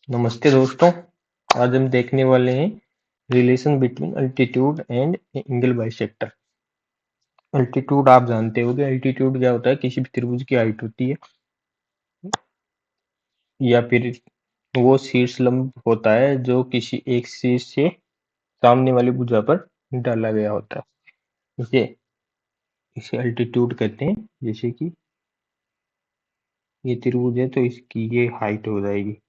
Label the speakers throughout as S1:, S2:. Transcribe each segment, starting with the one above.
S1: नमस्ते दोस्तों। आज हम देखने वाले हैं relation between altitude and angle bisector. Altitude आप जानते हो कि अल्टीट्यूड क्या होता है। किसी भी त्रिभुज की हाइट होती है या फिर वो शीर्ष लंब होता है जो किसी एक शीर्ष से सामने वाली भुजा पर डाला गया होता है। इसे इसे अल्टीट्यूड कहते हैं। जैसे कि ये त्रिभुज है तो इसकी ये हाइट हो जाएगी।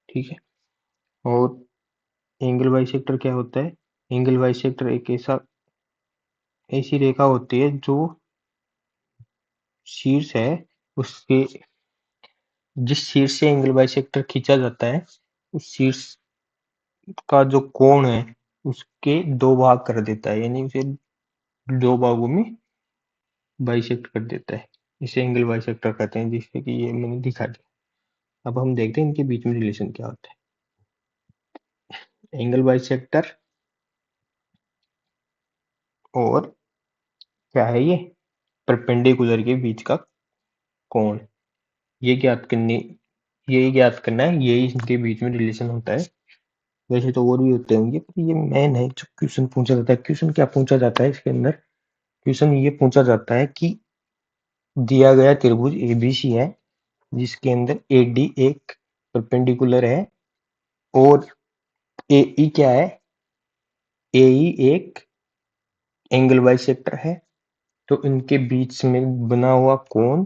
S1: ठीक है। और एंगल बाइसेक्टर क्या होता है? एंगल बाइसेक्टर एक ऐसी रेखा होती है जो शीर्ष है उसके जिस शीर्ष से एंगल बाइसेक्टर खींचा जाता है उस शीर्ष का जो कोण है उसके दो भाग कर देता है, यानी उसे दो भागों में बाइसेक्ट कर देता है। इसे एंगल बाइसेक्टर कहते हैं, जिससे कि ये मैंने दिखा दिया। अब हम देखते हैं इनके बीच में रिलेशन क्या होता है। एंगल बाइसेक्टर और क्या है ये परपेंडिकुलर के बीच का कोण। ये ज्ञात करने ये ज्ञात करना है, ये इनके बीच में रिलेशन होता है। वैसे तो और भी होते होंगे पर ये मेन है जो क्वेश्चन पूछा जाता है। क्वेश्चन क्या पूछा जाता है इसके अंदर? क्वेश्चन ये पूछा जाता है कि दिया गया त्रिभुज एबीसी है जिसके अंदर एडी एक परपेंडिकुलर है और एई क्या है? एई एक एंगल बाइसेक्टर है। तो इनके बीच में बना हुआ कोण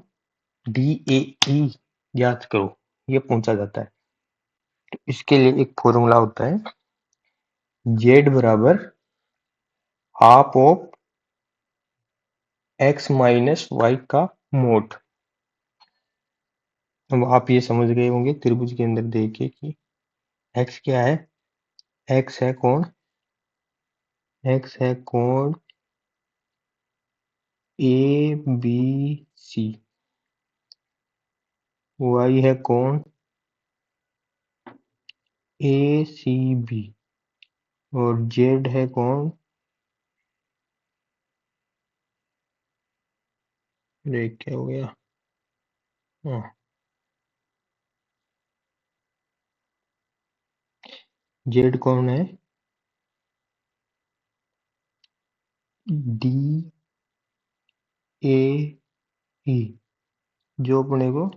S1: डीएई ज्ञात करो, ये पूछा जाता है। तो इसके लिए एक फॉर्मूला होता है, जेड बराबर half of X minus Y का मोड। अब आप ये समझ गए होंगे त्रिभुज के अंदर देखिए कि एक्स क्या है। एक्स है कोण, एक्स है कोण ए बी सी। वाई है कोण ए सी बी। और जेड है कोण, अरे क्या हो गया, हाँ, जेड कौन है? डी ए ई, जो अपने को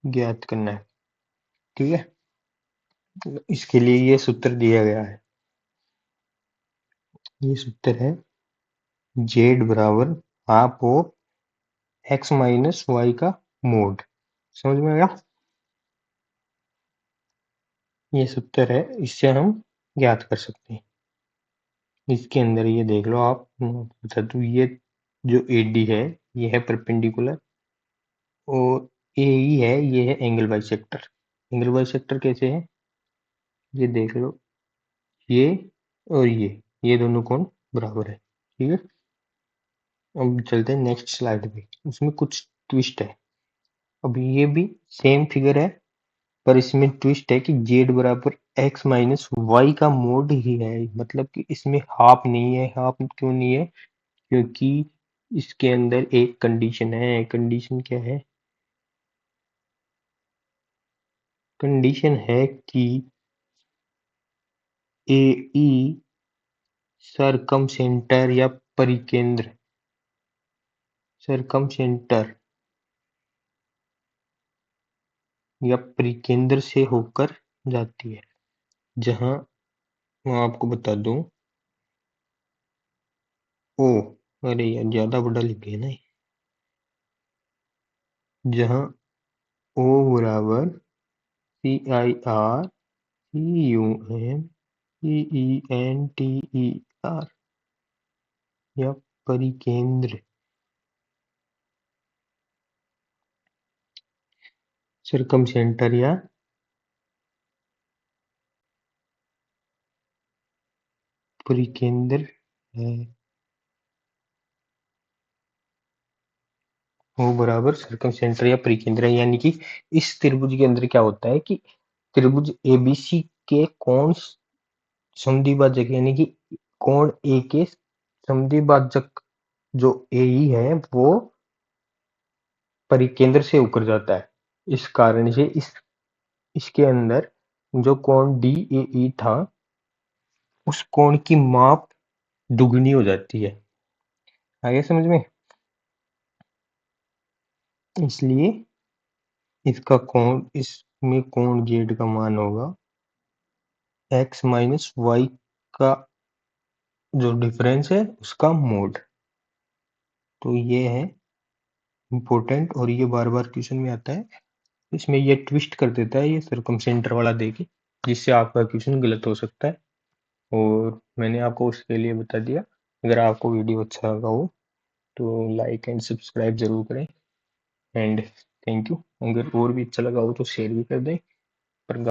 S1: ज्ञात करना है। ठीक है। इसके लिए ये सूत्र दिया गया है। ये सूत्र है जेड बराबर half of X minus Y का मोड। समझ में आया? ये सूत्र है, इससे हम ज्ञात कर सकते हैं। इसके अंदर ये देख लो आप, बता दूं, ये जो एडी है ये है परपेंडिकुलर और एई है ये है एंगल बाइसेक्टर। एंगल बाइसेक्टर कैसे है ये देख लो, ये और ये दोनों कोण बराबर है। ठीक है। अब चलते हैं नेक्स्ट स्लाइड पे, उसमें कुछ ट्विस्ट है। अब ये भी सेम फिगर है पर इसमें ट्विस्ट है कि जेड बराबर एक्स माइनस वाई का मोड ही है। मतलब कि इसमें हाफ नहीं है। हाफ क्यों नहीं है? क्योंकि इसके अंदर एक कंडीशन है। कंडीशन क्या है? कंडीशन है कि ए ई सरकम सेंटर या परिकेंद्र, सरकम सेंटर या परिकेंद्र से होकर जाती है। जहां मैं आपको बता दूं, ओ, अरे यार ज्यादा बड़ा लिख गया ना। जहां ओ बराबर C I R C U M E E N T E R या परिकेंद्र, सरकम सेंटर या परिकेंद्र है। ओ बराबर सरकम सेंटर या परिकेंद्र है। यानी कि इस त्रिभुज के अंदर क्या होता है कि त्रिभुज एबीसी के कोण समद्विभाजक, यानी कि कोण ए के समद्विभाजक जो ए है वो परिकेंद्र से होकर जाता है। इस कारण से इसके अंदर जो कोण डी ए ई था, उस कोण की माप दुगनी हो जाती है। आगे समझ में? इसलिए इसका कोण, इसमें कोण जेड का मान होगा एक्स माइनस वाई का जो डिफरेंस है उसका मोड। तो ये है इम्पोर्टेंट, और ये बार बार क्वेश्चन में आता है। इसमें ये ट्विस्ट कर देता है ये सर्कमसेंटर वाला देके, जिससे आपका क्वेश्चन गलत हो सकता है। और मैंने आपको उसके लिए बता दिया। अगर आपको वीडियो अच्छा लगा हो तो लाइक एंड सब्सक्राइब जरूर करें। And thank you. अगर और भी अच्छा लगा हो तो शेयर भी कर दें।